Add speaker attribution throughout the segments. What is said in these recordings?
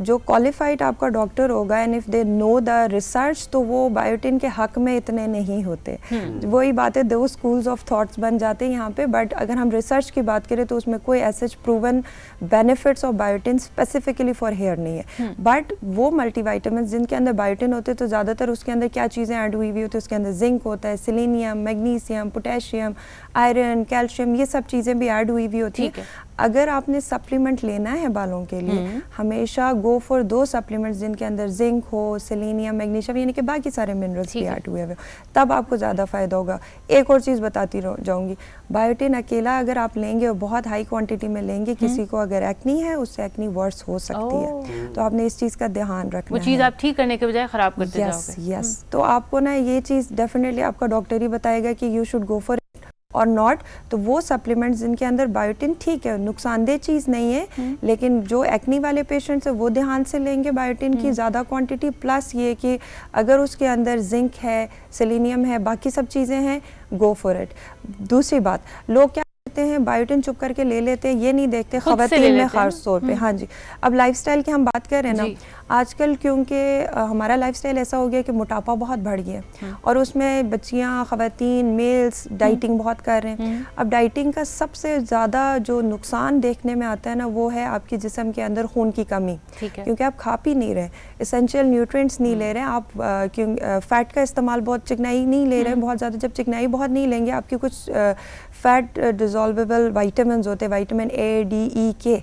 Speaker 1: جو qualified آپ کا ڈاکٹر ہوگا and if they know the research تو وہ بایوٹین کے حق میں اتنے نہیں ہوتے. وہی بات ہے, دو schools of thoughts بن جاتے ہیں یہاں پہ, بٹ اگر ہم ریسرچ کی بات کریں تو اس میں کوئی ایسے proven benefits of biotin specifically for hair نہیں ہے. بٹ وہ ملٹی وائٹامنس جن کے اندر بایوٹین ہوتے ہیں تو زیادہ تر اس کے اندر کیا چیزیں ایڈ ہوئی ہوئی ہوتی ہے, اس کے اندر زنک ہوتا ہے, سیلینیم, میگنیسیم, پوٹیشیم, آئرن, کیلشیم, یہ سب چیزیں بھی ایڈ ہوئی ہوئی ہوتی ہیں. اگر آپ نے سپلیمنٹ لینا ہے بالوں کے لیے, ہمیشہ گو فار دو سپلیمنٹس جن کے اندر زنک ہو, سیلینیم, میگنیشیم, یعنی کہ باقی سارے منرلس بھی ایڈ ہوئے ہوئے, تب آپ کو زیادہ فائدہ ہوگا. ایک اور چیز بتاتی جاؤں گی, بایوٹین اکیلا اگر آپ لیں گے اور بہت ہائی کوانٹٹی میں لیں گے, کسی کو اگر ایکنی ہے اس سے ایکنی ورس ہو سکتی ہے, تو آپ نے اس چیز کا دھیان رکھنا ہے.
Speaker 2: وہ چیز آپ ٹھیک کرنے کے بجائے خراب کرتے جاؤ گے.
Speaker 1: یس, تو آپ کو نا یہ چیز ڈیفینیٹلی آپ کا ڈاکٹر ہی بتائے گا کہ یو شوڈ گو فار اور ناٹ. تو وہ سپلیمنٹس جن کے اندر بایوٹین ٹھیک ہے, نقصان دہ چیز نہیں ہے, لیکن جو ایکنی والے پیشنٹس ہیں وہ دھیان سے لیں گے بایوٹین کی زیادہ کوانٹٹی, پلس یہ کہ اگر اس کے اندر زنک ہے, سیلینیم ہے, باقی سب چیزیں ہیں, گو فار اٹ. دوسری بات, لوگ کیا کرتے ہیں بایوٹین چپ کر کے لے لیتے ہیں, یہ نہیں دیکھتے خواتین میں خاص طور پہ. ہاں جی, اب لائف سٹائل کی ہم بات کر رہے ہیں نا, آج کل کیونکہ ہمارا لائف سٹائل ایسا ہو گیا کہ موٹاپا بہت بڑھ گیا, اور اس میں بچیاں, خواتین, میلز ڈائٹنگ بہت کر رہے ہیں. اب ڈائٹنگ کا سب سے زیادہ جو نقصان دیکھنے میں آتا ہے نا, وہ ہے آپ کی جسم کے اندر خون کی کمی, کیونکہ آپ کھا پی نہیں رہے, اسینشیل نیوٹرینٹس نہیں لے رہے آپ, فیٹ کا استعمال بہت, چکنائی نہیں لے رہے بہت زیادہ. جب چکنائی بہت نہیں لیں گے, آپ کی کچھ فیٹ ڈیزالویبل وائٹامنز ہوتے ہیں, وائٹامن اے, ڈی, ای, کے,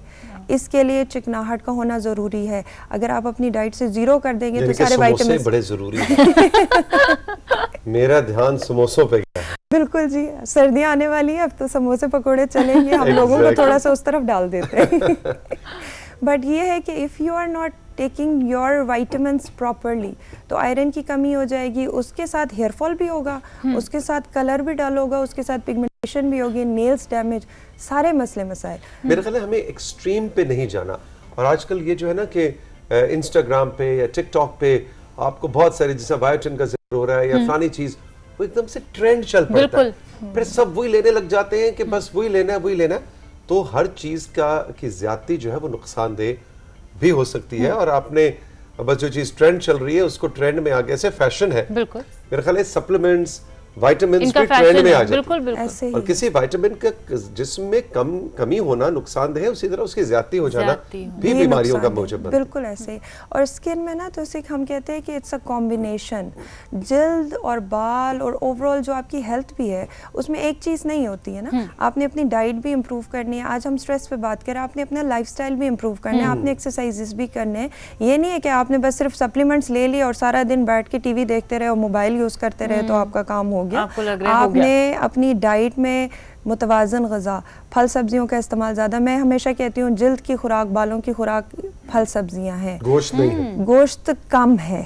Speaker 1: اس کے لیے چکناہٹ کا ہونا ضروری ہے. اگر آپ اپنی ڈائٹ سے زیرو کر دیں گے تو سارے وائٹامنز
Speaker 3: بڑے ضروری ہیں. میرا دھیان سموسوں پہ گیا.
Speaker 1: بالکل جی, سردیاں آنے والی ہیں, اب تو سموسے پکوڑے چلیں گے, ہم لوگوں کو تھوڑا سا اس طرف ڈال دیتے ہیں. بٹ یہ ہے کہ if you are not taking your vitamins properly تو آئرن کی کمی ہو جائے گی, اس کے ساتھ ہیئر فال بھی ہوگا, اس کے ساتھ کلر بھی ڈل ہوگا, اس کے ساتھ پگمنٹیشن بھی ہوگی, نیلز ڈیمیج, سارے مسئلے مسائل.
Speaker 3: میرے خیال ہے ہمیں ایکسٹریم پہ نہیں جانا. اور آج کل یہ جو ہے نا کہ انسٹاگرام پہ یا ٹک ٹاک پہ آپ کو بہت سارے, جیسا بایوٹین کا ذکر ہو رہا ہے یا فلانی چیز, وہ ایک دم سے ٹرینڈ چل پڑتا ہے, پھر سب وہی لینے لگ جاتے ہیں کہ بس وہی لینا ہے, وہی لینا ہے. تو ہر چیز کی زیادتی جو ہے وہ نقصان دہ بھی ہو سکتی ہے. اور آپ نے بس جو چیز ٹرینڈ چل رہی ہے اس کو ٹرینڈ میں آگے سے فیشن ہے, میرے خیال ہے سپلیمنٹس, وائٹامنس بھی ٹرینڈ میں آ جاتے ہیں, اور کسی وائٹامن کا جسم میں کمی ہونا نقصان دہ ہے, اسی طرح اس کی زیادتی ہو جانا بھی بیماریوں کا موجب بنتا ہے.
Speaker 1: بالکل ایسے ہی. اور اسکن میں نا تو اسے ہم کہتے ہیں کہ اٹس اے کمبینیشن, جلد اور بال اور اوور آل جو آپ کی ہیلتھ بھی ہے اس میں ایک چیز نہیں ہوتی ہے نا. آپ نے اپنی ڈائٹ بھی امپروو کرنی ہے, آج ہم اسٹریس پہ بات کریں, آپ نے اپنا لائف اسٹائل بھی امپروو کرنا ہے, آپ نے ایکسرسائزز بھی کرنے ہیں. یہ نہیں ہے کہ آپ نے بس صرف سپلیمنٹس لے لی اور سارا دن بیٹھ کے ٹی وی دیکھتے رہے اور موبائل یوز کرتے رہے تو آپ کا کام ہو گیا. آپ نے اپنی ڈائٹ میں متوازن غذا, پھل سبزیوں کا استعمال زیادہ. میں ہمیشہ کہتی ہوں جلد کی خوراک, بالوں کی خوراک پھل سبزیاں ہیں,
Speaker 3: گوشت نہیں ہے,
Speaker 1: گوشت کم ہے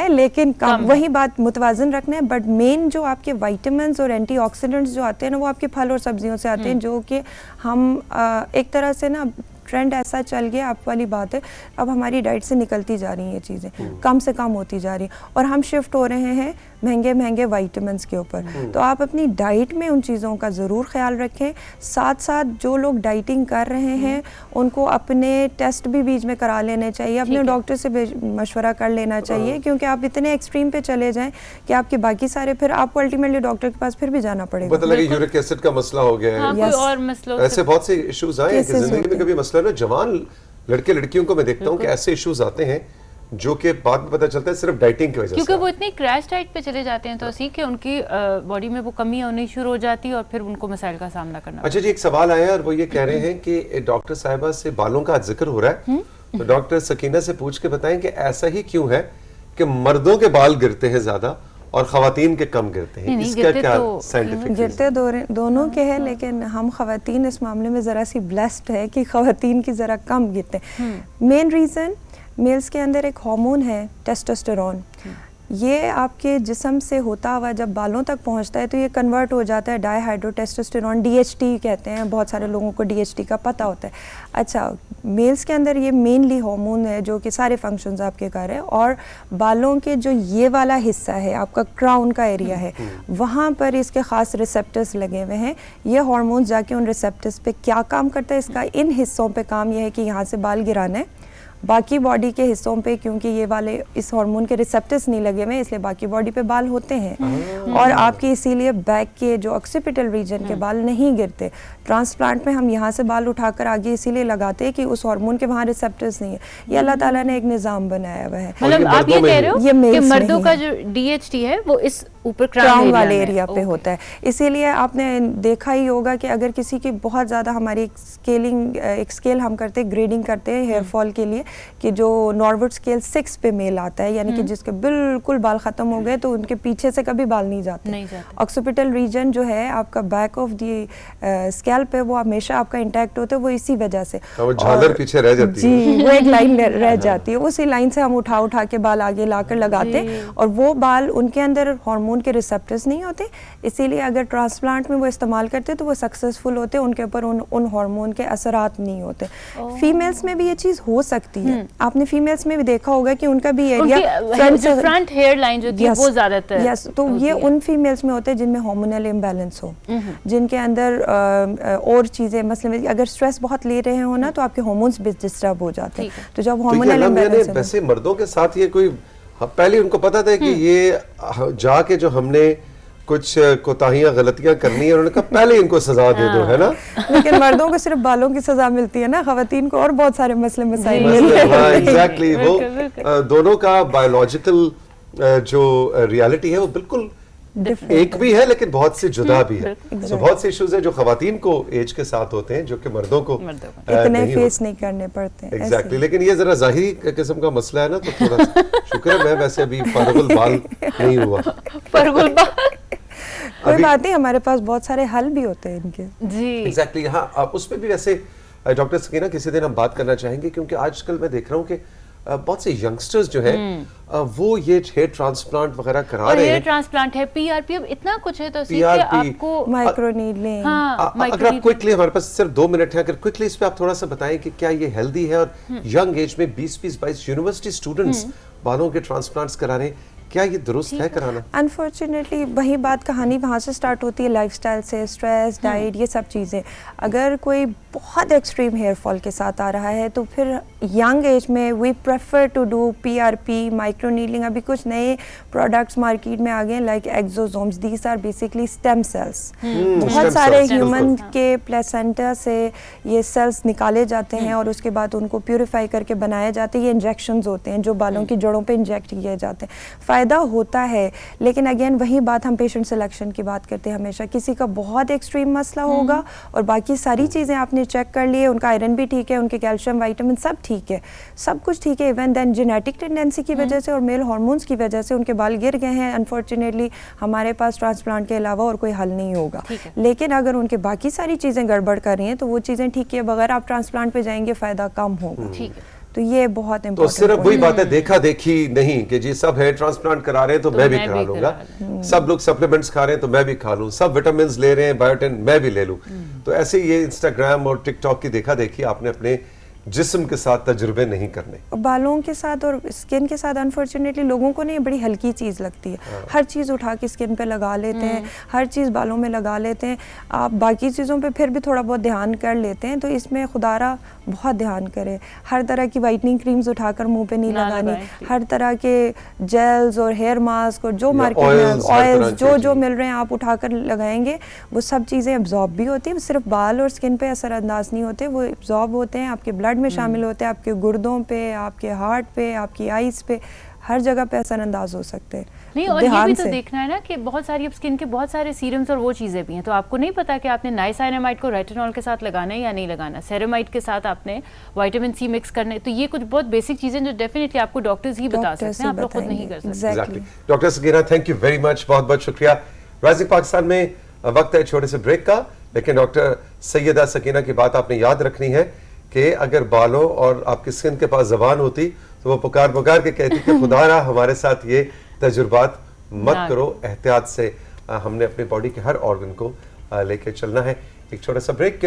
Speaker 1: لیکن کم, وہی بات متوازن رکھنا ہے. بٹ مین جو آپ کے وائٹامنز اور اینٹی آکسیڈنٹس جو آتے ہیں نا, وہ آپ کے پھل اور سبزیوں سے آتے ہیں, جو کہ ہم ایک طرح سے نا ٹرینڈ ایسا چل گیا, آپ والی بات ہے, اب ہماری ڈائٹ سے نکلتی جا رہی ہیں یہ چیزیں, کم سے کم ہوتی جا رہی ہیں, اور ہم شفٹ ہو رہے ہیں مہنگے وائٹامنس کے اوپر. تو آپ اپنی ڈائٹ میں ان چیزوں کا ضرور خیال رکھیں. ساتھ ساتھ جو لوگ ڈائٹنگ کر رہے ہیں ان کو اپنے ٹیسٹ بھی بیچ میں کرا لینے چاہیے, اپنے ڈاکٹر سے مشورہ کر لینا چاہیے, کیونکہ آپ اتنے ایکسٹریم پہ چلے جائیں کہ آپ کے باقی سارے, پھر آپ کو الٹیمیٹلی ڈاکٹر کے پاس پھر بھی جانا پڑے گا.
Speaker 3: پتہ لگے یورک ایسڈ کا مسئلہ ہو گیا ہے, ایسے بہت سے ایشوز آئے ہیں کہ زندگی میں کبھی مسئلہ نا, جوان لڑکے لڑکیوں کو میں دیکھتا ہوں کہ ایسے ایشوز آتے ہیں جو کہ بعد میں پتہ چلتا ہے صرف ڈائٹنگ کی وجہ سے,
Speaker 2: کیونکہ وہ اتنی کریش ڈائٹ پہ چلے جاتے ہیں تو اسی کہ ان کی باڈی میں وہ کمی ہونی شروع ہو جاتی ہے اور پھر ان کو مسائل کا سامنا کرنا.
Speaker 3: اچھا جی, ایک سوال آیا اور وہ یہ کہہ رہے ہیں کہ ڈاکٹر صاحبہ سے بالوں کا ذکر ہو رہا ہے, تو ڈاکٹر سکینہ سے پوچھ کے بتائیں کہ ایسا ہی کیوں ہے کہ مردوں کے بال گرتے ہیں زیادہ اور خواتین کے کم گرتے ہیں, اس کا کیا سائنٹیفک
Speaker 1: گرتے دونوں کے ہیں, لیکن ہم خواتین اس معاملے میں ذرا سی بلیسڈ ہے کہ خواتین کی ذرا کم گرتے ہیں. مین ریزن میلز کے اندر ایک ہارمون ہے ٹیسٹوسٹیرون, یہ آپ کے جسم سے ہوتا ہوا جب بالوں تک پہنچتا ہے تو یہ کنورٹ ہو جاتا ہے di hydro testosterone, D H T کہتے ہیں, بہت سارے لوگوں کو ڈی ایچ ٹی کا پتہ ہوتا ہے. اچھا, میلز کے اندر یہ مینلی ہارمون ہے جو کہ سارے فنکشنز آپ کے کر رہے ہیں, اور بالوں کے جو یہ والا حصہ ہے آپ کا کراؤن کا ایریا ہے, وہاں پر اس کے خاص ریسیپٹرز لگے ہوئے ہیں. یہ ہارمونز جا کے ان ریسیپٹرز پہ کیا کام کرتا ہے, اس کا ان حصوں پہ کام یہ ہے کہ یہاں سے بال گرانا ہے باقی باڈی کے حصوں پہ کیونکہ یہ والے اس ہارمون کے ریسپٹرز نہیں لگے ہوئے اس لیے باقی باڈی پہ بال ہوتے ہیں اور آپ کے اسی لیے بیک کے جو آکسیپیٹل ریجن کے بال نہیں گرتے. ٹرانسپلانٹ میں ہم یہاں سے بال اٹھا کر آگے اسی لیے لگاتے ہیں کہ اس ہارمون کے وہاں ریسپٹرز نہیں ہے. یہ اللہ تعالیٰ نے ایک نظام بنایا ہوا ہے.
Speaker 2: مطلب آپ یہ کہہ رہے ہو کہ مردوں کا جو DHT ہے وہ اس اوپر کراؤن
Speaker 1: والے ایریا پہ ہوتا ہے. اسی لیے آپ نے دیکھا ہی ہوگا کہ اگر کسی کی بہت زیادہ ہماری ایک اسکیل ہم کرتے گریڈنگ کرتے ہیں ہیئر فال کے لیے کہ جو ناروڈ اسکیل 6 پہ میل آتا ہے یعنی کہ جس کے بالکل بال ختم ہو گئے تو ان کے پیچھے سے کبھی بال نہیں جاتے. آکسیپیٹل ریجن جو ہے آپ کا بیک آف دی اسکیل پہ وہ ہمیشہ آپ کا انٹیکٹ ہوتا ہے وہ اسی وجہ سے
Speaker 3: جھالر پیچھے رہ جاتی ہے.
Speaker 1: جی وہ ایک لائن رہ جاتی ہے. اسی لائن سے ہم اٹھا کے بال آگے لا کر لگاتے ہیں اور وہ بال ان کے اندر ہارمون کے ریسپٹرز نہیں ہوتے. اسی لیے اگر ٹرانسپلانٹ میں وہ استعمال کرتے تو وہ سکسیزفل ہوتے, ان کے اوپر ان ہارمون کے اثرات نہیں ہوتے. فیمیلز میں بھی یہ چیز ہو سکتی ہے. آپ نے فیمیلز میں بھی دیکھا ہوگا کہ ان کا بھی ایریا
Speaker 2: فرنٹ ہیئر لائن جو تھی وہ زیادہ تر
Speaker 1: تو یہ ان فیمیلز میں ہوتے ہیں جن میں ہارمونل امبیلنس ہو, جن کے اندر اور چیزیں مثلا اگر اسٹریس بہت لے رہے ہو نا تو آپ کے ہارمونز بھی ڈسٹرب ہو جاتے ہیں. تو جب ہارمونل امبیلنس
Speaker 3: ویسے مردوں کے ساتھ یہ کوئی پہلے ان کو پتا تھا کہ یہ جا کے جو ہم نے کچھ کوتاہیاں غلطیاں کرنی ہے انہوں نے کہا پہلے ان کو سزا دے دو, ہے نا.
Speaker 1: لیکن مردوں کو صرف بالوں کی سزا ملتی ہے نا, خواتین کو اور بہت سارے مسئلے مسائل ملتے ہیں.
Speaker 3: ایگزیکٹلی وہ دونوں کا بایولوجیکل جو ریالٹی ہے وہ بالکل ایک بھی ہے لیکن بہت سے جدا بھی ہے. بہت سے ایشوز ہیں جو خواتین کو ایج کے ساتھ ہوتے ہیں جو کہ مردوں کو
Speaker 1: اتنے فیس نہیں کرنے پڑتے.
Speaker 3: ایگزیکٹلی, لیکن یہ ذرا ظاہری قسم کا مسئلہ ہے نا تو تھوڑا شکر ہے میں ویسے ابھی فارغ البال نہیں ہوا.
Speaker 1: کوئی بات نہیں, ہمارے پاس بہت سارے حل بھی ہوتے ہیں ان کے.
Speaker 2: جی
Speaker 3: ایگزیکٹلی. ہاں اس پہ بھی ویسے ڈاکٹر سکینہ کسی دن ہم بات کرنا چاہیں گے کیونکہ آج کل میں دیکھ رہا ہوں کہ بہت سے ینگسٹرز جو ہیں وہ یہ ہیئر ٹرانسپلانٹ وغیرہ کرا رہے ہیں.
Speaker 2: ہیئر ٹرانسپلانٹ ہے, PRP, اب اتنا کچھ ہے تو اسی سے آپ کو
Speaker 1: مائکرو نیڈلنگ.
Speaker 3: اگر آپ کوئکلی, ہمارے پاس صرف 2 منٹ ہے, اگر کوئکلی اس پہ آپ تھوڑا سا بتائیں کہ کیا یہ ہیلدی ہے اور ینگ ایج میں 20-22 یونیورسٹی اسٹوڈنٹس بالوں کے ٹرانسپلانٹس کرا رہے ہیں, کیا یہ درست ہے کرانا؟
Speaker 1: انفارچونیٹلی وہی بات کہانی وہاں سے سٹارٹ ہوتی ہے, لائف سٹائل سے, اسٹریس, ڈائٹ, یہ سب چیزیں. اگر کوئی بہت ایکسٹریم ہیئر فال کے ساتھ آ رہا ہے تو پھر ینگ ایج میں we prefer to do PRP, micro needling. ابھی کچھ نئے پروڈکٹس مارکیٹ میں آ گئے like exosomes. These are basically stem cells. بہت سارے ہیومن کے پلیسنٹا سے یہ سیلس نکالے جاتے ہیں اور اس کے بعد ان کو پیوریفائی کر کے بنایا جاتا ہے. یہ انجیکشنز ہوتے ہیں جو بالوں کی جڑوں پہ انجیکٹ کیے جاتے ہیں. فائدہ ہوتا ہے لیکن اگین وہی بات ہم پیشنٹ سلیکشن کی بات کرتے ہیں ہمیشہ. کسی کا بہت ایکسٹریم مسئلہ ہوگا اور باقی ساری چیزیں آپ نے چیک کر لیے, ان کا آئرن بھی ٹھیک ہے, ان کے کیلشیم, وائٹامن سب ٹھیک ہے, سب کچھ ٹھیک ہے, ایون دین جینیٹک ٹینڈنسی کی وجہ سے اور میل ہارمونس کی وجہ سے ان کے بال گر گئے ہیں, انفارچونیٹلی ہمارے پاس ٹرانسپلانٹ کے علاوہ اور کوئی حل نہیں ہوگا. لیکن اگر ان کے باقی ساری چیزیں گڑبڑ کر رہی ہیں تو وہ چیزیں ٹھیک کیے بغیر آپ ٹرانسپلانٹ پہ جائیں گے, فائدہ کم ہوگا. تو یہ بہت امپورٹنٹ.
Speaker 3: تو صرف وہی بات ہے دیکھا دیکھی نہیں کہ جی سب ہیئر ٹرانسپلانٹ کرا رہے ہیں تو میں بھی کرا لوں گا, سب لوگ سپلیمنٹس کھا رہے ہیں تو میں بھی کھا لوں, سب وٹامنز لے رہے ہیں بایوٹین میں بھی لے لوں. تو ایسے یہ انسٹاگرام اور ٹک ٹاک کی دیکھا دیکھی آپ نے اپنے جسم کے ساتھ تجربے نہیں کرنے.
Speaker 1: بالوں کے ساتھ اور اسکن کے ساتھ انفارچونیٹلی لوگوں کو نہیں بڑی ہلکی چیز لگتی ہے. ہر چیز اٹھا کے اسکن پہ لگا لیتے ہیں, ہر چیز بالوں میں لگا لیتے ہیں. آپ باقی چیزوں پہ پھر بھی تھوڑا بہت دھیان کر لیتے ہیں, تو اس میں خدا را بہت دھیان کرے. ہر طرح کی وائٹننگ کریمز اٹھا کر منہ پہ نہیں لگانی, ہر طرح کے جیلز اور ہیئر ماسک اور جو مارکیٹ میں آئلز جو مل رہے ہیں آپ اٹھا کر لگائیں گے, وہ سب چیزیں ایبزارب بھی ہوتی ہیں. صرف بال اور اسکن پہ اثر انداز نہیں ہوتے, وہ ایبزارب ہوتے ہیں, آپ کے بلڈ میں شامل ہوتے ہیں, آپ کے گردوں پہ, آپ کے ہارٹ پہ, آپ کی آئیز پہ, ہر جگہ پہ اثر انداز ہو سکتے ہیں.
Speaker 2: نہیں, اور یہ بھی تو دیکھنا ہے نا کہ بہت ساری اب اسکن کے بہت سارے سیرمز اور وہ چیزیں بھی ہیں, تو آپ کو نہیں پتا کہ آپ نے نائسینامائڈ کو ریٹینول کے ساتھ لگانا ہے یا نہیں لگانا, سیرامائڈ کے ساتھ آپ نے وائٹامن سی مکس کرنا ہے. تو یہ کچھ بہت بیسک چیزیں جو ڈیفینیٹلی آپ کو ڈاکٹرز ہی بتا سکتے ہیں, آپ لوگ خود نہیں کر سکتے.
Speaker 3: Doctor Sakina thank you very much, بہت بہت شکریہ. رائزنگ پاکستان میں وقت ہے چھوٹے سے بریک کا, لیکن ڈاکٹر سیدہ سکینہ کی بات آپ نے یاد رکھنی ہے کہ اگر بالوں اور آپ کی اسکن کے پاس زبان ہوتی تو وہ پکار پکار کے کہتی کہ خدا را ہمارے ساتھ یہ تجربات مت کرو, احتیاط سے ہم نے اپنی باڈی کے ہر آرگن کو لے کے چلنا ہے. ایک چھوٹا سا بریک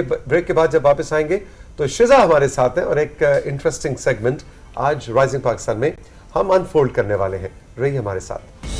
Speaker 3: کے بعد جب واپس آئیں گے تو شزا ہمارے ساتھ ہیں اور ایک انٹرسٹنگ سیگمنٹ آج رائزنگ پاکستان میں ہم انفولڈ کرنے والے ہیں. رہیے ہمارے ساتھ.